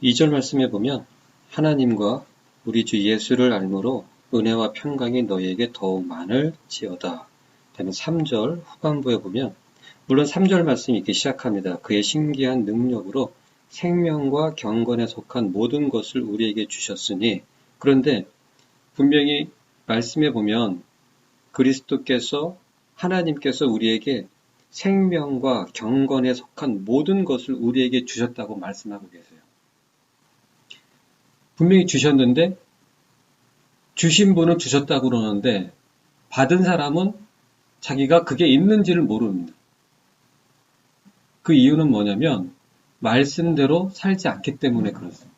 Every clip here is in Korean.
2절 말씀에 보면 하나님과 우리 주 예수를 알므로 은혜와 평강이 너희에게 더욱 많을지어다. 다음에 3절 후반부에 보면 물론 3절 말씀이 이렇게 시작합니다. 그의 신기한 능력으로 생명과 경건에 속한 모든 것을 우리에게 주셨으니 그런데 분명히 말씀에 보면 하나님께서 우리에게 생명과 경건에 속한 모든 것을 우리에게 주셨다고 말씀하고 계세요. 분명히 주셨는데 주신 분은 주셨다고 그러는데 받은 사람은 자기가 그게 있는지를 모릅니다. 그 이유는 뭐냐면 말씀대로 살지 않기 때문에 그렇습니다.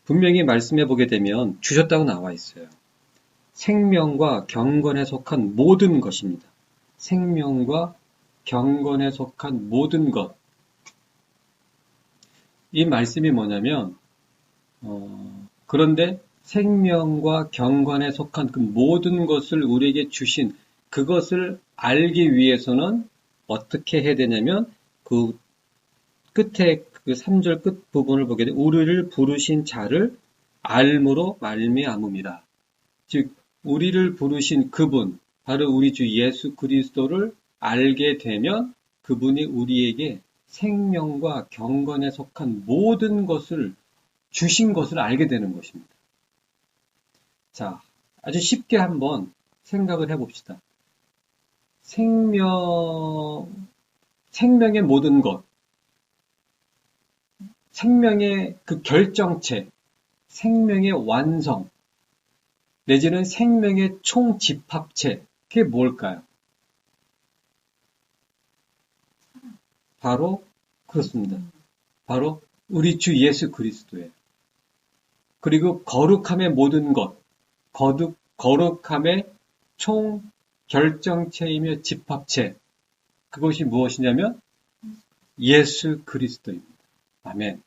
분명히 말씀해 보게 되면 주셨다고 나와 있어요. 생명과 경건에 속한 모든 것입니다. 생명과 경건에 속한 모든 것. 이 말씀이 뭐냐면 그런데 생명과 경건에 속한 그 모든 것을 우리에게 주신 그것을 알기 위해서는 어떻게 해야 되냐면 그 끝에 그 3절 끝 부분을 보게 되면 우리를 부르신 자를 알므로 말미암음이라. 즉 우리를 부르신 그분 바로 우리 주 예수 그리스도를 알게 되면 그분이 우리에게 생명과 경건에 속한 모든 것을 주신 것을 알게 되는 것입니다. 자, 아주 쉽게 한번 생각을 해봅시다. 생명의 모든 것, 생명의 그 결정체, 생명의 완성, 내지는 생명의 총집합체, 그게 뭘까요? 바로 그렇습니다. 바로 우리 주 예수 그리스도예요. 그리고 거룩함의 모든 것, 거룩함의 총 결정체이며 집합체, 그것이 무엇이냐면 예수 그리스도입니다. 아멘.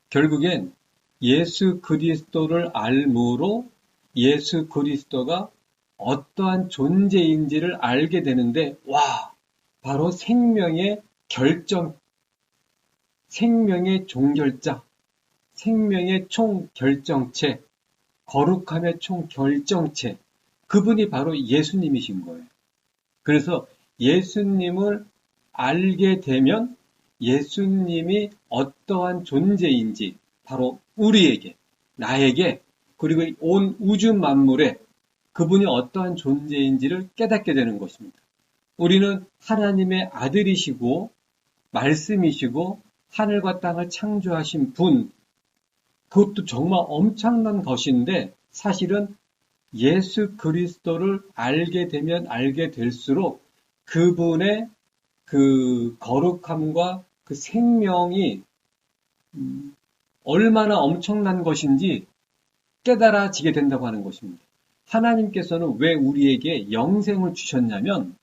결국엔 예수 그리스도를 알므로 예수 그리스도가 어떠한 존재인지를 알게 되는데, 와, 바로 생명의 결정, 생명의 종결자, 생명의 총결정체, 거룩함의 총결정체, 그분이 바로 예수님이신 거예요. 그래서 예수님을 알게 되면 예수님이 어떠한 존재인지 바로 우리에게, 나에게, 그리고 온 우주 만물에 그분이 어떠한 존재인지를 깨닫게 되는 것입니다. 우리는 하나님의 아들이시고 말씀이시고 하늘과 땅을 창조하신 분, 그것도 정말 엄청난 것인데 사실은 예수 그리스도를 알게 되면 알게 될수록 그분의 그 거룩함과 그 생명이 얼마나 엄청난 것인지 깨달아지게 된다고 하는 것입니다. 하나님께서는 왜 우리에게 영생을 주셨냐면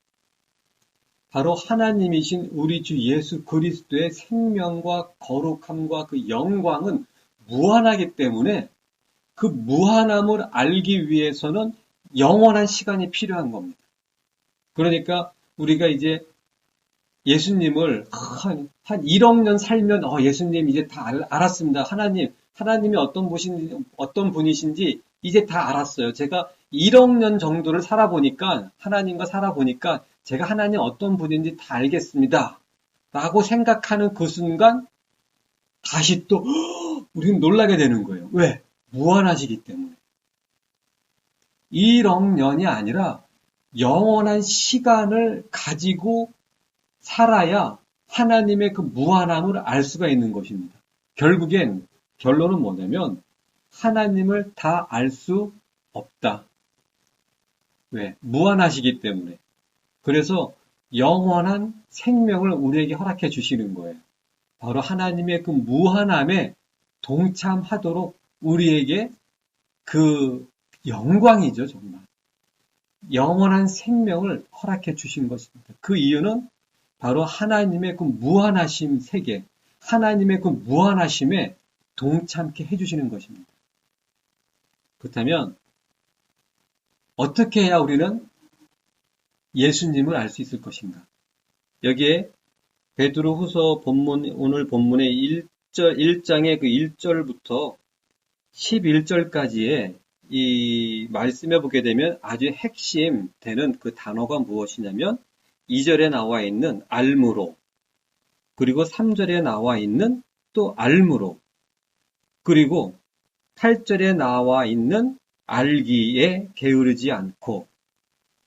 바로 하나님이신 우리 주 예수 그리스도의 생명과 거룩함과 그 영광은 무한하기 때문에 그 무한함을 알기 위해서는 영원한 시간이 필요한 겁니다. 그러니까 우리가 이제 예수님을 한 1억 년 살면 예수님 이제 다 알았습니다. 하나님이 어떤 분이신지 이제 다 알았어요. 제가 1억 년 정도를 살아보니까 하나님과 살아보니까 제가 하나님 어떤 분인지 다 알겠습니다. 라고 생각하는 그 순간 다시 또 우리는 놀라게 되는 거예요. 왜? 무한하시기 때문에. 1억 년이 아니라 영원한 시간을 가지고 살아야 하나님의 그 무한함을 알 수가 있는 것입니다. 결국엔 결론은 뭐냐면 하나님을 다 알 수 없다. 왜? 무한하시기 때문에. 그래서 영원한 생명을 우리에게 허락해 주시는 거예요. 바로 하나님의 그 무한함에 동참하도록 우리에게 그 영광이죠, 정말. 영원한 생명을 허락해 주신 것입니다. 그 이유는 바로 하나님의 그 무한하심 세계, 하나님의 그 무한하심에 동참케 해주시는 것입니다. 그렇다면 어떻게 해야 우리는 예수님을 알 수 있을 것인가? 여기에 베드로후서 오늘 본문의 1장의 그 1절부터 11절까지의 이 말씀에 보게 되면 아주 핵심 되는 그 단어가 무엇이냐면 2절에 나와 있는 알므로, 그리고 3절에 나와 있는 또 알므로, 그리고 8절에 나와 있는 알기에 게으르지 않고,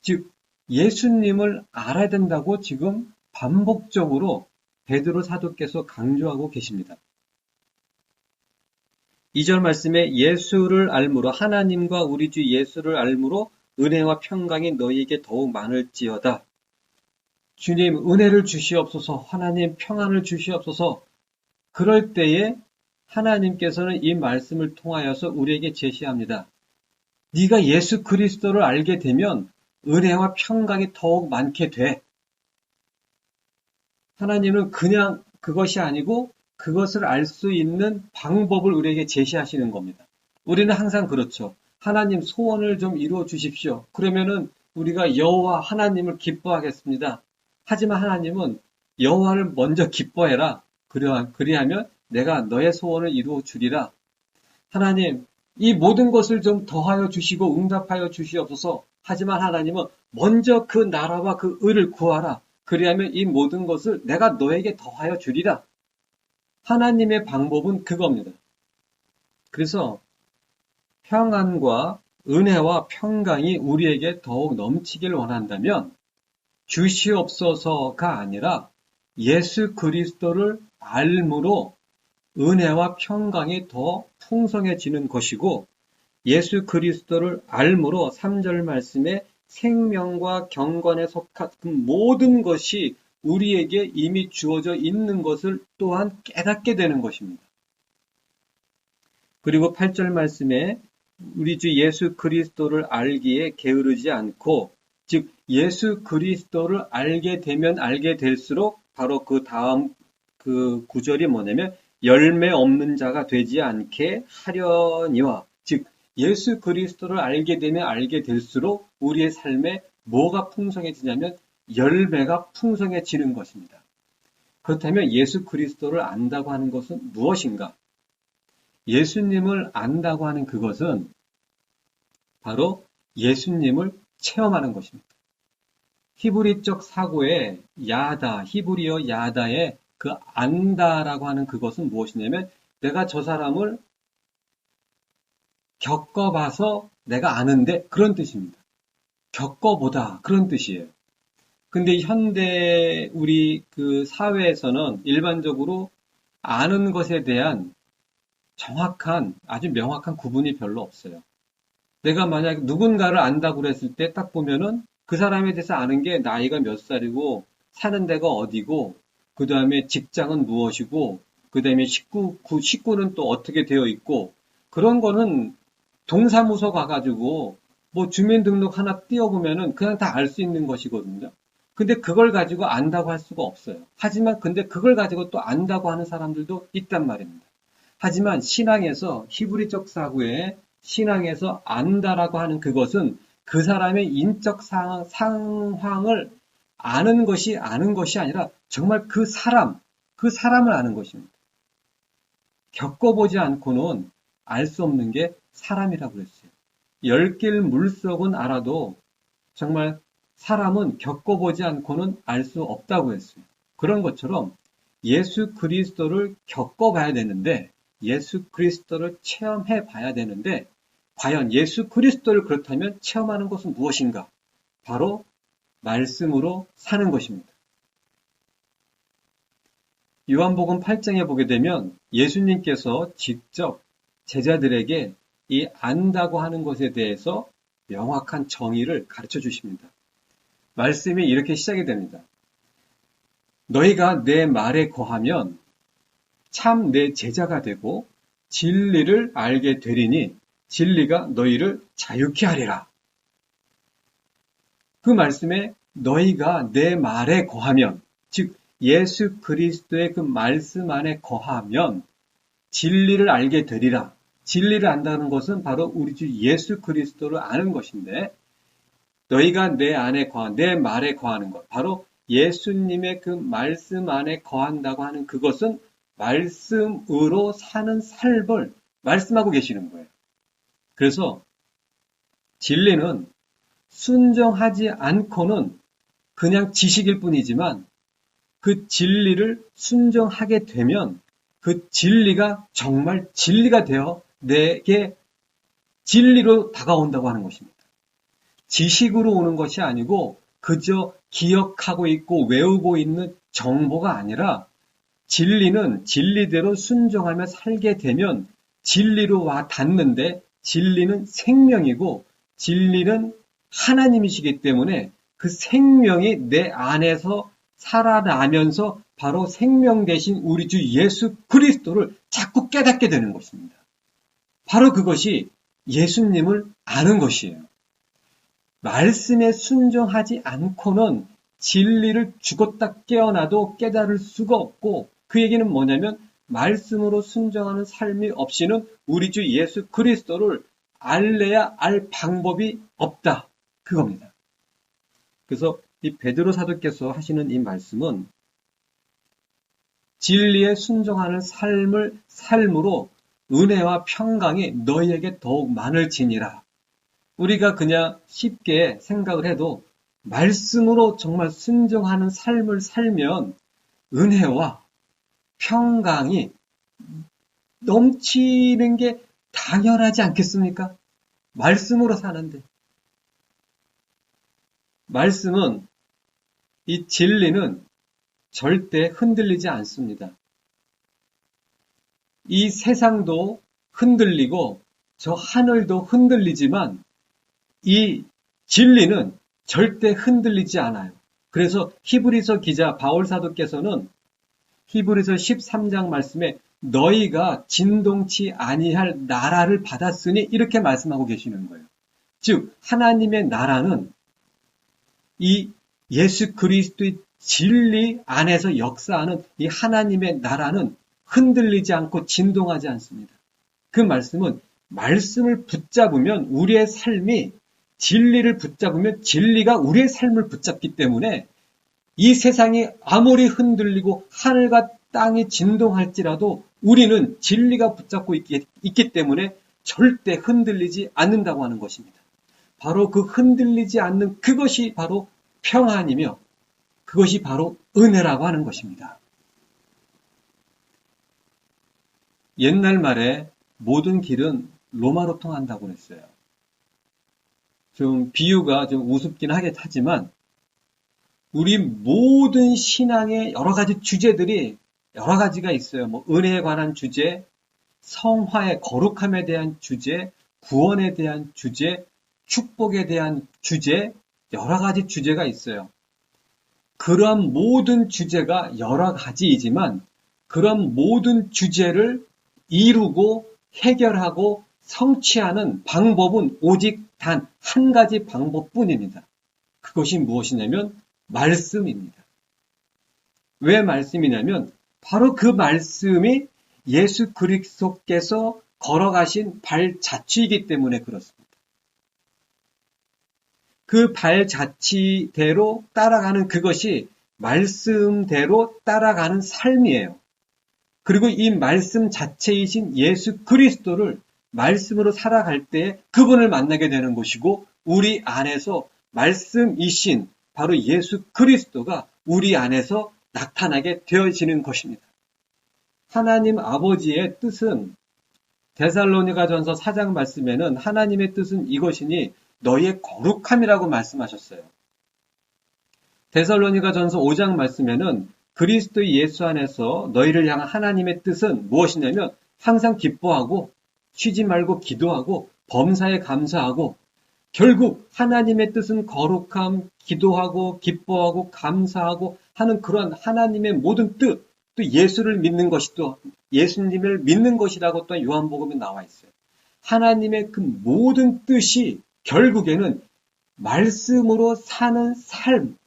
즉 예수님을 알아야 된다고 지금 반복적으로 베드로 사도께서 강조하고 계십니다. 2절 말씀에 예수를 알므로, 하나님과 우리 주 예수를 알므로 은혜와 평강이 너희에게 더욱 많을지어다. 주님 은혜를 주시옵소서, 하나님 평안을 주시옵소서. 그럴 때에 하나님께서는 이 말씀을 통하여서 우리에게 제시합니다. 네가 예수 그리스도를 알게 되면 은혜와 평강이 더욱 많게 돼. 하나님은 그냥 그것이 아니고 그것을 알 수 있는 방법을 우리에게 제시하시는 겁니다. 우리는 항상 그렇죠. 하나님 소원을 좀 이루어 주십시오. 그러면은 우리가 여호와 하나님을 기뻐하겠습니다. 하지만 하나님은 여호와를 먼저 기뻐해라. 그리하면 내가 너의 소원을 이루어 주리라. 하나님, 이 모든 것을 좀 더하여 주시고 응답하여 주시옵소서. 하지만 하나님은 먼저 그 나라와 그 의를 구하라. 그리하면 이 모든 것을 내가 너에게 더하여 주리라. 하나님의 방법은 그겁니다. 그래서 평안과 은혜와 평강이 우리에게 더욱 넘치길 원한다면 주시옵소서가 아니라 예수 그리스도를 알므로 은혜와 평강이 더 풍성해지는 것이고, 예수 그리스도를 알므로 3절 말씀에 생명과 경건에 속한 모든 것이 우리에게 이미 주어져 있는 것을 또한 깨닫게 되는 것입니다. 그리고 8절 말씀에 우리 주 예수 그리스도를 알기에 게으르지 않고, 즉 예수 그리스도를 알게 되면 알게 될수록 바로 그 다음 그 구절이 뭐냐면 열매 없는 자가 되지 않게 하려니와, 즉 예수 그리스도를 알게 되면 알게 될수록 우리의 삶에 뭐가 풍성해지냐면 열매가 풍성해지는 것입니다. 그렇다면 예수 그리스도를 안다고 하는 것은 무엇인가? 예수님을 안다고 하는 그것은 바로 예수님을 체험하는 것입니다. 히브리적 사고의 야다, 히브리어 야다의 그 안다라고 하는 그것은 무엇이냐면 내가 저 사람을 겪어봐서 내가 아는데, 그런 뜻입니다. 겪어보다, 그런 뜻이에요. 근데 현대 우리 그 사회에서는 일반적으로 아는 것에 대한 정확한, 아주 명확한 구분이 별로 없어요. 내가 만약 누군가를 안다고 그랬을 때 딱 보면은 그 사람에 대해서 아는 게 나이가 몇 살이고, 사는 데가 어디고, 그 다음에 직장은 무엇이고, 그 다음에 식구는 또 어떻게 되어 있고, 그런 거는 동사무소 가가지고 뭐 주민등록 하나 띄워보면은 그냥 다 알 수 있는 것이거든요. 근데 그걸 가지고 안다고 할 수가 없어요. 하지만 근데 그걸 가지고 또 안다고 하는 사람들도 있단 말입니다. 하지만 신앙에서, 히브리적 사고에 신앙에서 안다라고 하는 그것은 그 사람의 인적 상황을 아는 것이 아니라 정말 그 사람을 아는 것입니다. 겪어보지 않고는 알 수 없는 게 사람이라고 그랬어요. 10길 물속은 알아도 정말 사람은 겪어보지 않고는 알 수 없다고 했어요. 그런 것처럼 예수 그리스도를 겪어봐야 되는데, 예수 그리스도를 체험해 봐야 되는데, 과연 예수 그리스도를 그렇다면 체험하는 것은 무엇인가? 바로 말씀으로 사는 것입니다. 요한복음 8장에 보게 되면 예수님께서 직접 제자들에게 이 안다고 하는 것에 대해서 명확한 정의를 가르쳐 주십니다. 말씀이 이렇게 시작이 됩니다. 너희가 내 말에 거하면 참 내 제자가 되고 진리를 알게 되리니 진리가 너희를 자유케 하리라. 그 말씀에 너희가 내 말에 거하면, 즉 예수 그리스도의 그 말씀 안에 거하면 진리를 알게 되리라. 진리를 안다는 것은 바로 우리 주 예수 그리스도를 아는 것인데, 너희가 내 안에 내 말에 거하는 것, 바로 예수님의 그 말씀 안에 거한다고 하는 그것은 말씀으로 사는 삶을 말씀하고 계시는 거예요. 그래서 진리는 순종하지 않고는 그냥 지식일 뿐이지만 그 진리를 순종하게 되면 그 진리가 정말 진리가 되어 내게 진리로 다가온다고 하는 것입니다. 지식으로 오는 것이 아니고 그저 기억하고 있고 외우고 있는 정보가 아니라 진리는 진리대로 순종하며 살게 되면 진리로 와 닿는데 진리는 생명이고 진리는 하나님이시기 때문에 그 생명이 내 안에서 살아나면서 바로 생명 대신 우리 주 예수 그리스도를 자꾸 깨닫게 되는 것입니다. 바로 그것이 예수님을 아는 것이에요. 말씀에 순종하지 않고는 진리를 죽었다 깨어나도 깨달을 수가 없고 그 얘기는 뭐냐면 말씀으로 순종하는 삶이 없이는 우리 주 예수 그리스도를 알래야 알 방법이 없다. 그겁니다. 그래서 이 베드로 사도께서 하시는 이 말씀은 진리에 순종하는 삶으로 은혜와 평강이 너희에게 더욱 많을지니라. 우리가 그냥 쉽게 생각을 해도 말씀으로 정말 순종하는 삶을 살면 은혜와 평강이 넘치는 게 당연하지 않겠습니까? 말씀으로 사는데. 말씀은 이 진리는 절대 흔들리지 않습니다. 이 세상도 흔들리고 저 하늘도 흔들리지만 이 진리는 절대 흔들리지 않아요. 그래서 히브리서 기자 바울 사도께서는 히브리서 13장 말씀에 너희가 진동치 아니할 나라를 받았으니 이렇게 말씀하고 계시는 거예요. 즉 하나님의 나라는 이 예수 그리스도의 진리 안에서 역사하는 이 하나님의 나라는 흔들리지 않고 진동하지 않습니다. 그 말씀은 말씀을 붙잡으면 우리의 삶이 진리를 붙잡으면 진리가 우리의 삶을 붙잡기 때문에 이 세상이 아무리 흔들리고 하늘과 땅이 진동할지라도 우리는 진리가 붙잡고 있기 때문에 절대 흔들리지 않는다고 하는 것입니다. 바로 그 흔들리지 않는 그것이 바로 평안이며 그것이 바로 은혜라고 하는 것입니다. 옛날 말에 모든 길은 로마로 통한다고 했어요. 좀 비유가 좀 우습긴 하지만 우리 모든 신앙의 여러 가지 주제들이 여러 가지가 있어요. 뭐 은혜에 관한 주제, 성화의 거룩함에 대한 주제, 구원에 대한 주제, 축복에 대한 주제, 여러 가지 주제가 있어요. 그러한 모든 주제가 여러 가지이지만 그런 모든 주제를 이루고 해결하고 성취하는 방법은 오직 단 한 가지 방법뿐입니다. 그것이 무엇이냐면 말씀입니다. 왜 말씀이냐면 바로 그 말씀이 예수 그리스도께서 걸어가신 발자취이기 때문에 그렇습니다. 그 발자취대로 따라가는 그것이 말씀대로 따라가는 삶이에요. 그리고 이 말씀 자체이신 예수 그리스도를 말씀으로 살아갈 때 그분을 만나게 되는 것이고 우리 안에서 말씀이신 바로 예수 그리스도가 우리 안에서 나타나게 되어지는 것입니다. 하나님 아버지의 뜻은 데살로니가전서 4장 말씀에는 하나님의 뜻은 이것이니 너희의 거룩함이라고 말씀하셨어요. 데살로니가전서 5장 말씀에는 그리스도 예수 안에서 너희를 향한 하나님의 뜻은 무엇이냐면 항상 기뻐하고 쉬지 말고 기도하고 범사에 감사하고 결국 하나님의 뜻은 거룩함, 기도하고 기뻐하고 감사하고 하는 그런 하나님의 모든 뜻, 또 예수를 믿는 것이 또 예수님을 믿는 것이라고 또 요한복음에 나와 있어요. 하나님의 그 모든 뜻이 결국에는 말씀으로 사는 삶,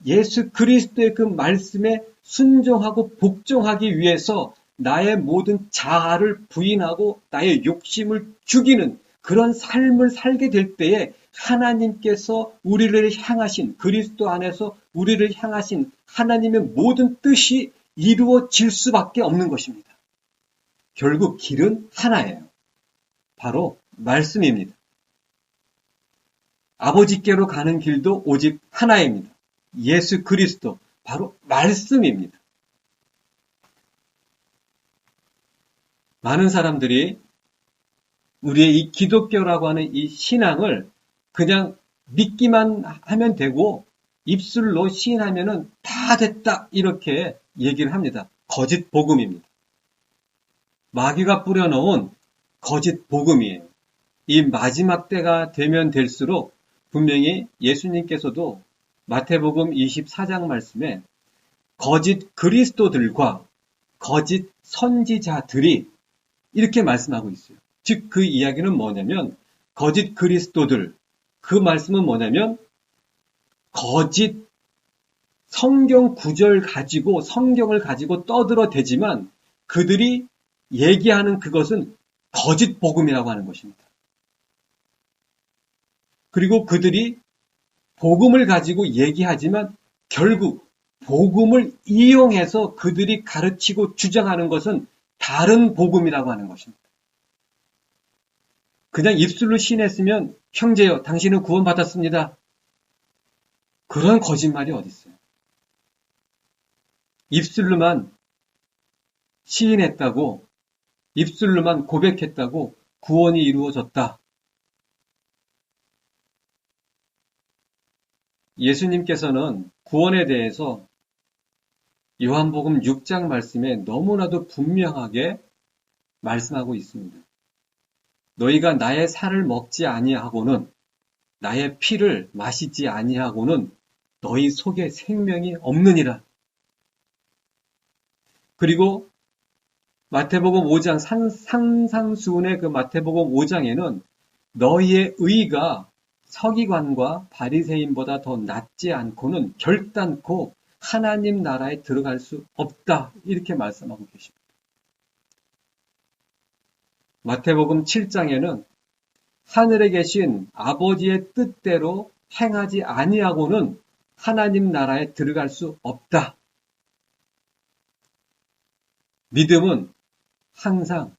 예수 그리스도의 그 말씀에 순종하고 복종하기 위해서 나의 모든 자아를 부인하고 나의 욕심을 죽이는 그런 삶을 살게 될 때에 하나님께서 우리를 향하신 그리스도 안에서 우리를 향하신 하나님의 모든 뜻이 이루어질 수밖에 없는 것입니다. 결국 길은 하나예요. 바로 말씀입니다. 아버지께로 가는 길도 오직 하나입니다. 예수 그리스도, 바로 말씀입니다. 많은 사람들이 우리의 이 기독교라고 하는 이 신앙을 그냥 믿기만 하면 되고 입술로 시인하면은 다 됐다 이렇게 얘기를 합니다. 거짓 복음입니다. 마귀가 뿌려놓은 거짓 복음이에요. 이 마지막 때가 되면 될수록 분명히 예수님께서도 마태복음 24장 말씀에 거짓 그리스도들과 거짓 선지자들이 이렇게 말씀하고 있어요. 즉 그 이야기는 뭐냐면 거짓 그리스도들, 그 말씀은 뭐냐면 거짓 성경 구절 가지고 성경을 가지고 떠들어대지만 그들이 얘기하는 그것은 거짓 복음이라고 하는 것입니다. 그리고 그들이 복음을 가지고 얘기하지만 결국 복음을 이용해서 그들이 가르치고 주장하는 것은 다른 복음이라고 하는 것입니다. 그냥 입술로 시인했으면 형제여 당신은 구원받았습니다. 그런 거짓말이 어디 있어요? 입술로만 시인했다고, 입술로만 고백했다고 구원이 이루어졌다. 예수님께서는 구원에 대해서 요한복음 6장 말씀에 너무나도 분명하게 말씀하고 있습니다. 너희가 나의 살을 먹지 아니하고는 나의 피를 마시지 아니하고는 너희 속에 생명이 없느니라. 그리고 마태복음 5장 상상수훈의 그 마태복음 5장에는 너희의 의가 서기관과 바리새인보다 더 낫지 않고는 결단코 하나님 나라에 들어갈 수 없다. 이렇게 말씀하고 계십니다. 마태복음 7장에는 하늘에 계신 아버지의 뜻대로 행하지 아니하고는 하나님 나라에 들어갈 수 없다. 믿음은 항상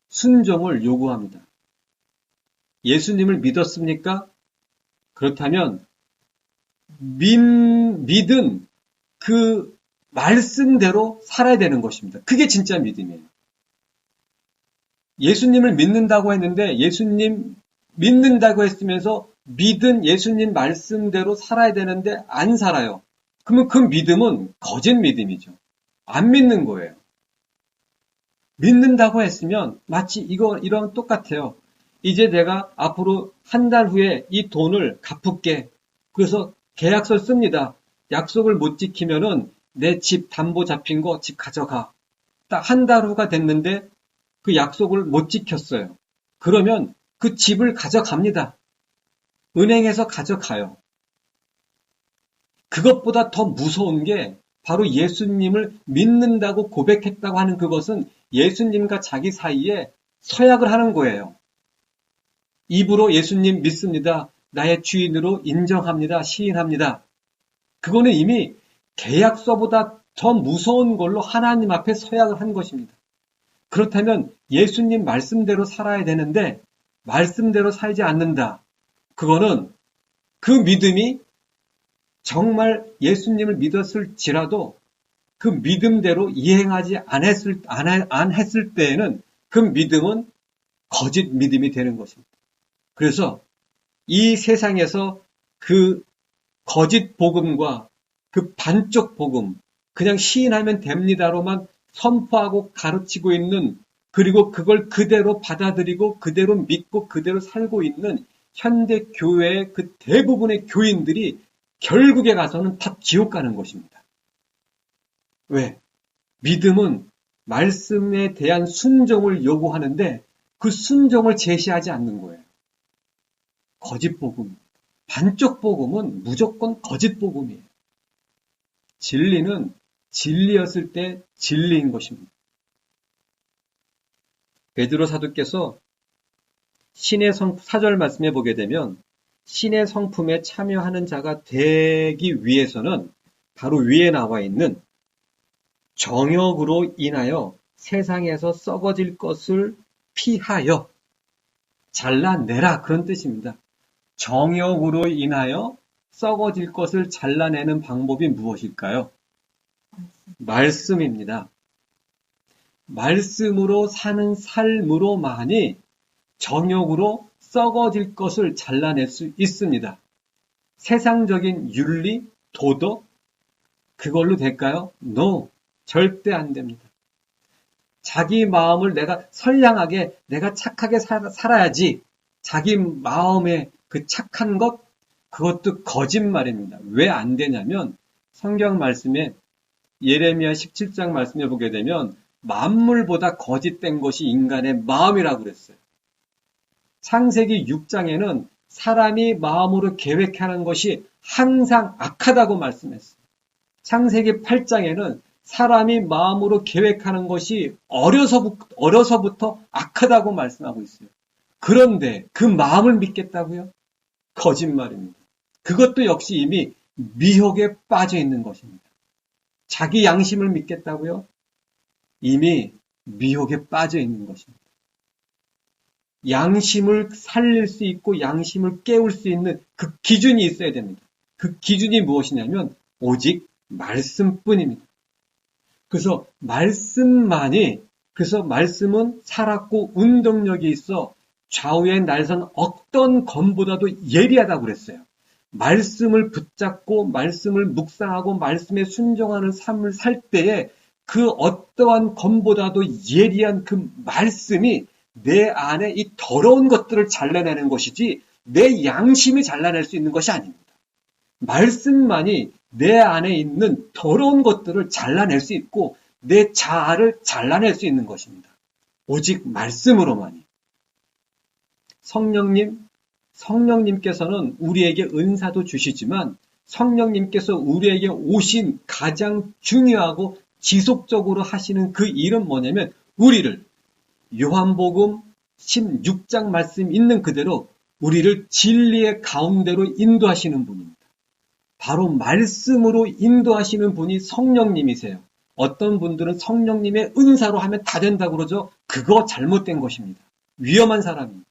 순종을 요구합니다. 예수님을 믿었습니까? 그렇다면 믿은 그 말씀대로 살아야 되는 것입니다. 그게 진짜 믿음이에요. 예수님을 믿는다고 했는데 예수님 믿는다고 했으면서 믿은 예수님 말씀대로 살아야 되는데 안 살아요. 그러면 그 믿음은 거짓 믿음이죠. 안 믿는 거예요. 믿는다고 했으면 마치 이런 똑같아요. 이제 내가 앞으로 한 달 후에 이 돈을 갚을게. 그래서 계약서를 씁니다. 약속을 못 지키면은 내 집 담보 잡힌 거 집 가져가. 딱 한 달 후가 됐는데 그 약속을 못 지켰어요. 그러면 그 집을 가져갑니다. 은행에서 가져가요. 그것보다 더 무서운 게 바로 예수님을 믿는다고 고백했다고 하는 그것은 예수님과 자기 사이에 서약을 하는 거예요. 입으로 예수님 믿습니다. 나의 주인으로 인정합니다. 시인합니다. 그거는 이미 계약서보다 더 무서운 걸로 하나님 앞에 서약을 한 것입니다. 그렇다면 예수님 말씀대로 살아야 되는데 말씀대로 살지 않는다. 그거는 그 믿음이 정말 예수님을 믿었을지라도 그 믿음대로 이행하지 안 했을 때에는 그 믿음은 거짓 믿음이 되는 것입니다. 그래서 이 세상에서 그 거짓 복음과 그 반쪽 복음, 그냥 시인하면 됩니다로만 선포하고 가르치고 있는, 그리고 그걸 그대로 받아들이고 그대로 믿고 그대로 살고 있는 현대 교회의 그 대부분의 교인들이 결국에 가서는 다 지옥 가는 것입니다. 왜? 믿음은 말씀에 대한 순종을 요구하는데 그 순종을 제시하지 않는 거예요. 거짓 복음, 반쪽 복음은 무조건 거짓 복음이에요. 진리는 진리였을 때 진리인 것입니다. 베드로 사도께서 신의 4절 말씀에 보게 되면 신의 성품에 참여하는 자가 되기 위해서는 바로 위에 나와 있는 정욕으로 인하여 세상에서 썩어질 것을 피하여 잘라내라, 그런 뜻입니다. 정욕으로 인하여 썩어질 것을 잘라내는 방법이 무엇일까요? 말씀입니다. 말씀으로 사는 삶으로만이 정욕으로 썩어질 것을 잘라낼 수 있습니다. 세상적인 윤리, 도덕, 그걸로 될까요? No, 절대 안 됩니다. 자기 마음을 내가 선량하게, 내가 착하게 살아야지, 자기 마음의 그 착한 것, 그것도 거짓말입니다. 왜 안 되냐면 성경 말씀에 예레미야 17장 말씀해 보게 되면 만물보다 거짓된 것이 인간의 마음이라고 그랬어요. 창세기 6장에는 사람이 마음으로 계획하는 것이 항상 악하다고 말씀했어요. 창세기 8장에는 사람이 마음으로 계획하는 것이 어려서부터 악하다고 말씀하고 있어요. 그런데 그 마음을 믿겠다고요? 거짓말입니다. 그것도 역시 이미 미혹에 빠져 있는 것입니다. 자기 양심을 믿겠다고요? 이미 미혹에 빠져 있는 것입니다. 양심을 살릴 수 있고 양심을 깨울 수 있는 그 기준이 있어야 됩니다. 그 기준이 무엇이냐면 오직 말씀뿐입니다. 그래서 말씀은 살았고 운동력이 있어 좌우의 날선 어떤 검보다도 예리하다고 그랬어요. 말씀을 붙잡고 말씀을 묵상하고 말씀에 순종하는 삶을 살 때에 그 어떠한 검보다도 예리한 그 말씀이 내 안에 이 더러운 것들을 잘라내는 것이지 내 양심이 잘라낼 수 있는 것이 아닙니다. 말씀만이 내 안에 있는 더러운 것들을 잘라낼 수 있고 내 자아를 잘라낼 수 있는 것입니다. 오직 말씀으로만이. 성령님께서는 우리에게 은사도 주시지만 성령님께서 우리에게 오신 가장 중요하고 지속적으로 하시는 그 일은 뭐냐면 우리를 요한복음 16장 말씀 있는 그대로 우리를 진리의 가운데로 인도하시는 분입니다. 바로 말씀으로 인도하시는 분이 성령님이세요. 어떤 분들은 성령님의 은사로 하면 다 된다고 그러죠. 그거 잘못된 것입니다. 위험한 사람입니다.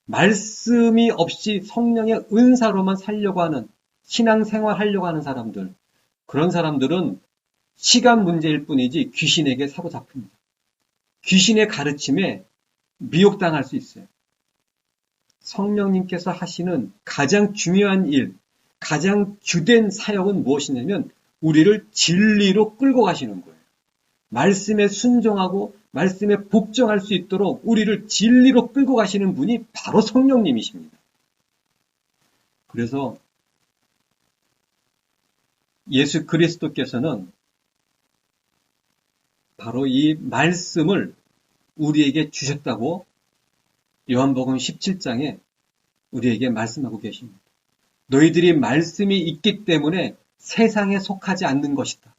말씀이 없이 성령의 은사로만 살려고 하는, 신앙생활 하려고 하는 사람들, 그런 사람들은 시간 문제일 뿐이지 귀신에게 사로잡힙니다. 귀신의 가르침에 미혹당할 수 있어요. 성령님께서 하시는 가장 중요한 일, 가장 주된 사역은 무엇이냐면 우리를 진리로 끌고 가시는 거예요. 말씀에 순종하고 말씀에 복종할 수 있도록 우리를 진리로 끌고 가시는 분이 바로 성령님이십니다. 그래서 예수 그리스도께서는 바로 이 말씀을 우리에게 주셨다고 요한복음 17장에 우리에게 말씀하고 계십니다. 너희들이 말씀이 있기 때문에 세상에 속하지 않는 것이다.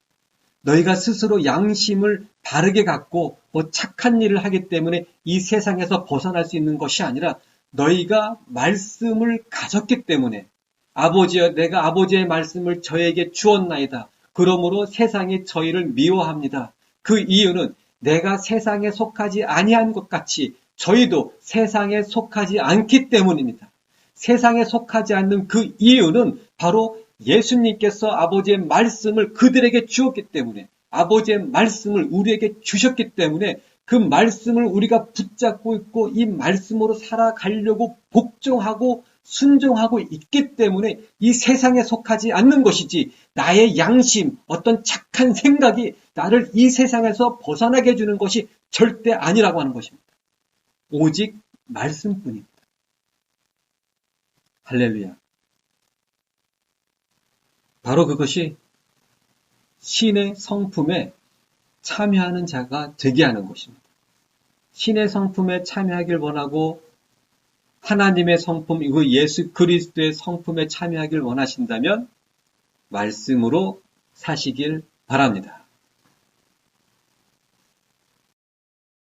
너희가 스스로 양심을 바르게 갖고 착한 일을 하기 때문에 이 세상에서 벗어날 수 있는 것이 아니라 너희가 말씀을 가졌기 때문에 아버지여 내가 아버지의 말씀을 저에게 주었나이다. 그러므로 세상이 저희를 미워합니다. 그 이유는 내가 세상에 속하지 아니한 것 같이 저희도 세상에 속하지 않기 때문입니다. 세상에 속하지 않는 그 이유는 바로 예수님께서 아버지의 말씀을 그들에게 주었기 때문에 아버지의 말씀을 우리에게 주셨기 때문에 그 말씀을 우리가 붙잡고 있고 이 말씀으로 살아가려고 복종하고 순종하고 있기 때문에 이 세상에 속하지 않는 것이지 나의 양심, 어떤 착한 생각이 나를 이 세상에서 벗어나게 해주는 것이 절대 아니라고 하는 것입니다. 오직 말씀뿐입니다. 할렐루야. 바로 그것이 신의 성품에 참여하는 자가 되게 하는 것입니다. 신의 성품에 참여하길 원하고 하나님의 성품, 그 예수 그리스도의 성품에 참여하길 원하신다면 말씀으로 사시길 바랍니다.